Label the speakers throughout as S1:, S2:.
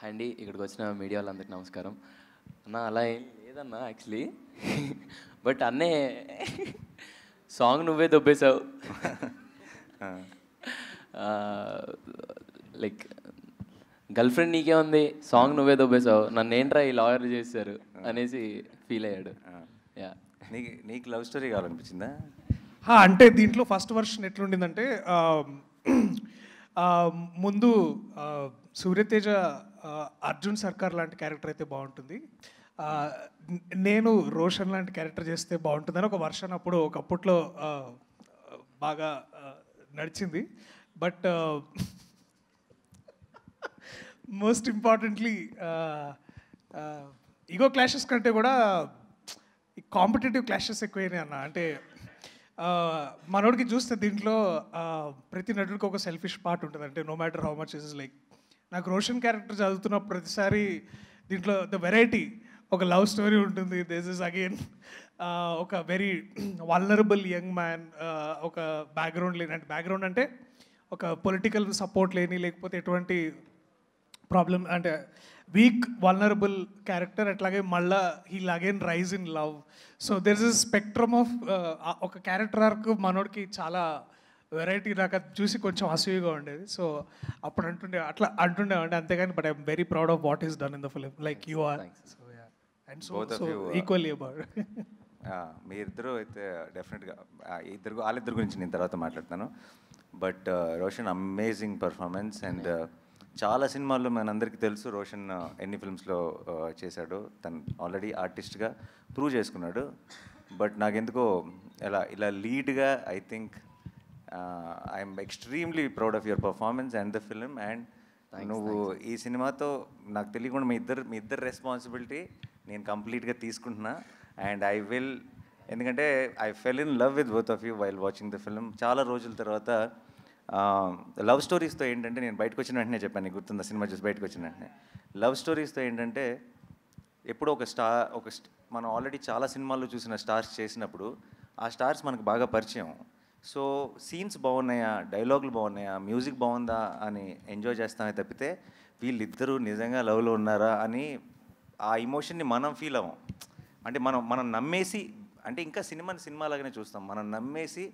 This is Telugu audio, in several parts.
S1: అండి ఇక్కడికి వచ్చిన మీడియా వాళ్ళందరికీ నమస్కారం అన్న. అలా ఏం లేదన్నా యాక్చువల్లీ, బట్ అన్నే సాంగ్ నువ్వే దొబ్బేశావు. లైక్ గర్ల్ ఫ్రెండ్ నీకే ఉంది, సాంగ్ నువ్వే దొబ్బేశావు, నన్ను ఏంట్రా ఈ లాయర్ చేశారు అనేసి ఫీల్ అయ్యాడు. యా,
S2: నీకు లవ్ స్టోరీ కావాలనిపించిందా?
S3: అంటే దీంట్లో ఫస్ట్ వర్షన్ ఎట్లుండిందంటే ముందు సూర్యతేజ అర్జున్ సర్కార్ లాంటి క్యారెక్టర్ అయితే బాగుంటుంది, నేను రోషన్ లాంటి క్యారెక్టర్ చేస్తే బాగుంటుందని ఒక వర్షన్ అప్పుడు ఒకప్పట్లో బాగా నడిచింది. But most importantly ego clashes కంటే కూడా ఈ కాంపిటేటివ్ క్లాషెస్ ఎక్కువైనాయి అన్న. అంటే మనోడికి చూస్తే దీంట్లో ప్రతి నటుడికి ఒక సెల్ఫిష్ పార్ట్ ఉంటుంది. అంటే no matter how much is like నాకు రోషన్ క్యారెక్టర్ చదువుతున్న ప్రతిసారి దీంట్లో ద వెరైటీ ఒక లవ్ స్టోరీ ఉంటుంది. దిస్ ఇస్ అగైన్ ఒక వెరీ వల్నరబుల్ యంగ్ మ్యాన్, ఒక బ్యాక్గ్రౌండ్ లేని, అంటే బ్యాక్గ్రౌండ్ అంటే ఒక పొలిటికల్ సపోర్ట్ లేని, లేకపోతే ఎటువంటి ప్రాబ్లం అంటే వీక్ వల్నరబుల్ క్యారెక్టర్. అట్లాగే మళ్ళా heal again rise in love. So there is spectrum of ఒక క్యారెక్టర్ ఆర్క్ మనోడికి చాలా వెరైటీ. నాకు అది చూసి కొంచెం అసూయగా ఉండేది. సో అప్పుడు అట్లా అంటుండేవండి, అంతేగాని but I'm very proud of what is done in the film like you are. So yeah, and so equally about.
S2: మీ ఇద్దరు అయితే డెఫినెట్గా వాళ్ళిద్దరు గురించి నేను తర్వాత మాట్లాడతాను. But Roshan amazing performance. And చాలా సినిమాల్లో మనందరికీ తెలుసు రోషన్ ఎన్ని ఫిల్మ్స్లో చేశాడు. తను ఆల్రెడీ ఆర్టిస్ట్గా ప్రూవ్ చేసుకున్నాడు. బట్ నాకెందుకో ఇలా లీడ్గా I think I'm extremely proud of your performance and the film. And నువ్వు ఈ సినిమాతో నాకు తెలియకుండా మీ ఇద్దరు రెస్పాన్సిబిలిటీ నేను కంప్లీట్గా తీసుకుంటున్నా. అండ్ ఐ విల్, ఎందుకంటే I fell in love with both of you while watching the film. చాలా రోజుల తర్వాత లవ్ స్టోరీస్తో ఏంటంటే, నేను బయటకు వచ్చిన వెంటనే చెప్పాను, నీకు గుర్తుందా సినిమా చూసి బయటకు వచ్చిన వెంటనే, లవ్ స్టోరీస్తో ఏంటంటే ఎప్పుడో మనం ఆల్రెడీ చాలా సినిమాల్లో చూసిన స్టార్స్ చేసినప్పుడు ఆ స్టార్స్ మనకు బాగా పరిచయం. సో సీన్స్ బాగున్నాయా, డైలాగులు బాగున్నాయా, మ్యూజిక్ బాగుందా అని ఎంజాయ్ చేస్తామే తప్పితే వీళ్ళిద్దరూ నిజంగా లవ్లో ఉన్నారా అని ఆ ఎమోషన్ని మనం ఫీల్ అవ్వం. అంటే మనం నమ్మేసి, అంటే ఇంకా సినిమాలాగానే చూస్తాం, మనం నమ్మేసి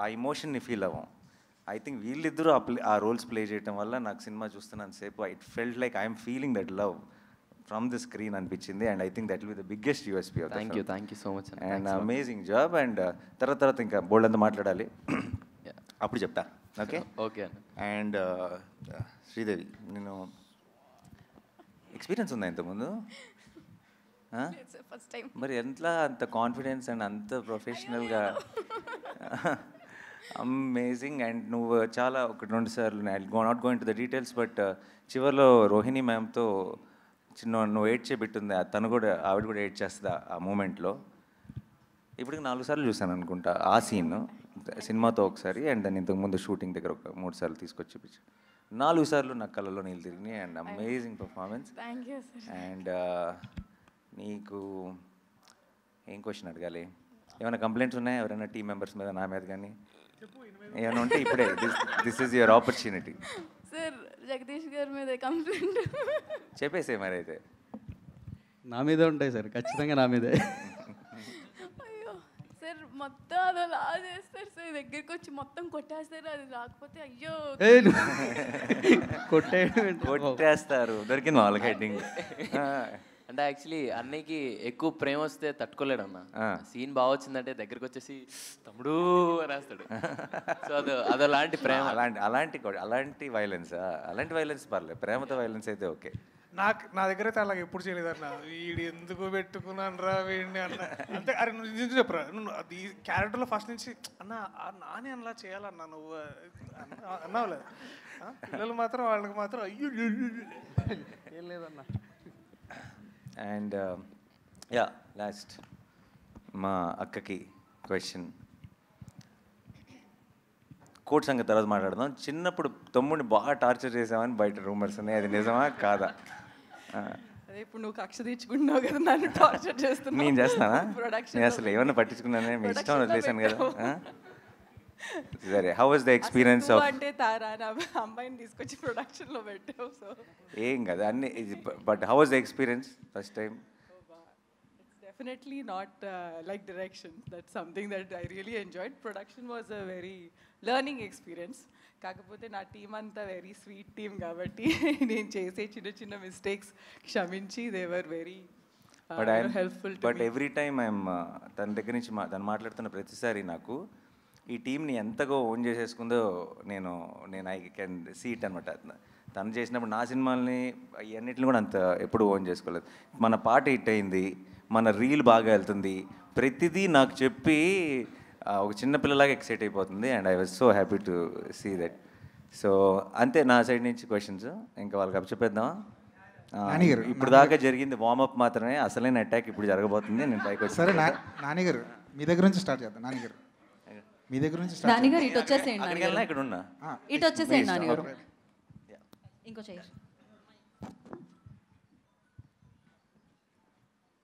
S2: ఆ ఎమోషన్ని ఫీల్ అవ్వం. ఐ థింక్ వీళ్ళిద్దరూ ఆ రోల్స్ ప్లే చేయడం వల్ల నాకు సినిమా చూస్తున్నాను సేపు it felt like I'm feeling that love from the screen అనిపించింది. And I think that will be the biggest USP of the film.
S1: Thank you so much
S2: and amazing job. And తర్వాత ఇంకా బోల్డ్ అంతా మాట్లాడాలి, అప్పుడు చెప్తా. Okay
S1: okay.
S2: అండ్ శ్రీదేవి, నేను ఎక్స్పీరియన్స్ ఉందా ఇంతకుముందు? మరి ఎట్లా అంత కాన్ఫిడెన్స్ అండ్ అంత ప్రొఫెషనల్గా? అమేజింగ్. అండ్ నువ్వు చాలా ఒకటి-రెండు సార్లు, not going to the details, but చివరిలో రోహిణి మ్యామ్తో నువ్వు ఏడ్ చేపెట్టుంది, ఆవిడ కూడా ఏడ్ చేస్తుంది ఆ మూమెంట్లో. ఇప్పటికి 4 సార్లు చూసాను అనుకుంటా ఆ సీన్, సినిమాతో ఒకసారి, అండ్ దాన్ని ఇంతకుముందు షూటింగ్ దగ్గర ఒక 3 సార్లు తీసుకొచ్చి చూపించు. 4 సార్లు నాకు కళ్ళలో నీళ్ళు తిరిగినాయి. And amazing performance. అండ్ నీకు ఏం క్వశ్చన్ అడగాలి? ఏమైనా కంప్లైంట్స్ ఉన్నాయా ఎవరైనా టీం మెంబర్స్ మీద, నా మీద కానీ ఏమైనా ఉంటే ఇప్పుడే this is your opportunity.
S4: Sir Jagadish గారి మీద కంప్లైంట్
S2: చెప్పేసే మరి. అయితే
S5: నా మీదే ఉంటాయి సార్, ఖచ్చితంగా నా మీదే.
S4: అయ్యో సార్, మొత్తం అదలా చేస్తారు సార్, దగ్గరికి వచ్చి మొత్తం కొట్టేస్తారు, అది రాకపోతే అయ్యో
S2: కొట్టేస్తారు. దొరికింది వాళ్ళకి హెడ్డింగ్.
S1: అంటే యాక్చువల్లీ అన్నయ్యకి ఎక్కువ ప్రేమ వస్తే తట్టుకోలేడు అన్న. సీన్ బాగా వచ్చిందంటే దగ్గరికి వచ్చేసి తమ్ముడు అనేస్తాడు. సో అదలాంటి ప్రేమ.
S2: అలాంటి వైలెన్స్ పర్లేదు, ప్రేమతో వైలెన్స్ అయితే ఓకే.
S3: నా దగ్గర అయితే అలాగ ఎప్పుడు చేయలేదన్న. వీడు ఎందుకు పెట్టుకున్నాను రా వీడిని అన్న. అంతే. అరే నువ్వు నిజం చెప్పరా, నువ్వు ఈ క్యారెక్టర్లో ఫస్ట్ నుంచి అన్న నాని అలా చేయాలన్నా నువ్వు అన్నావులేదు. పిల్లలు మాత్రం వాళ్ళకి మాత్రం అయ్యో ఏం లేదన్నా.
S2: అండ్ యా, లాస్ట్ మా అక్కకి క్వశ్చన్. కోర్ట్ సంగతి తర్వాత మాట్లాడదాం. చిన్నప్పుడు తమ్ముడిని బాగా టార్చర్ చేసామని బయట రూమర్స్ ఉన్నాయి, అది నిజమా కాదా?
S4: అదే ఇప్పుడు నువ్వు కక్ష తీర్చుకుంటున్నావు కదా, నన్ను టార్చర్ చేస్తున్నావు.
S2: నేను చేస్తానా? నేను అసలు ఏమన్నా పట్టించుకున్నానే, మీ ఇష్టం వదిలేసాను కదా. సరే, how was the experience of?
S6: అంటే తారా నా అమ్మాయిని తీసుకొచ్చి ప్రొడక్షన్లో పెట్టావు. సో
S2: ఏం కదా అన్ని, but how was the experience first time?
S6: it's definitely not like direction. That's something that I really enjoyed. Production was a very learning experience. కాకపోతే నా టీం అంతా వెరీ స్వీట్ టీమ్ కాబట్టి నేను చేసే చిన్న చిన్న మిస్టేక్స్ క్షమించి they were very helpful.
S2: But every time I'm తన దగ్గర నుంచి తను మాట్లాడుతున్న ప్రతిసారి నాకు ఈ టీంని ఎంతగా ఓన్ చేసేసుకుందో నేను ఐ కెన్ సీ ఇట్ అనమాట. తను చేసినప్పుడు నా సినిమాల్ని ఇవన్నిటిని కూడా అంత ఎప్పుడు ఓన్ చేసుకోలేదు. మన పాట హిట్ అయింది, మన రీల్ బాగా వెళ్తుంది, ప్రతిదీ నాకు చెప్పి ఒక చిన్న పిల్లలాగా ఎక్సైట్ అయిపోతుంది. And I was so happy to see that. So అంతే నా సైడ్ నుంచి క్వశ్చన్స్. ఇంకా వాళ్ళకి అప్పచెప్పేద్దామా? ఇప్పుడు దాకా జరిగింది వార్మప్ మాత్రమే, అసలైన అటాక్ ఇప్పుడు జరగబోతుంది. నేను పైకి వచ్చి
S7: సరే నాని గారు మీ దగ్గర నుంచి స్టార్ట్ చేద్దాం. నాని గారు మీ దగ్గర నుంచి స్టార్ట్.
S8: నాని గారు ఇటు వచ్చేసేయండి.
S2: అక్కడికి వెళ్ళినా ఇక్కడ ఉన్నా.
S8: ఇటు వచ్చేసేయండి నాని గారు. ఇంకో చైర్.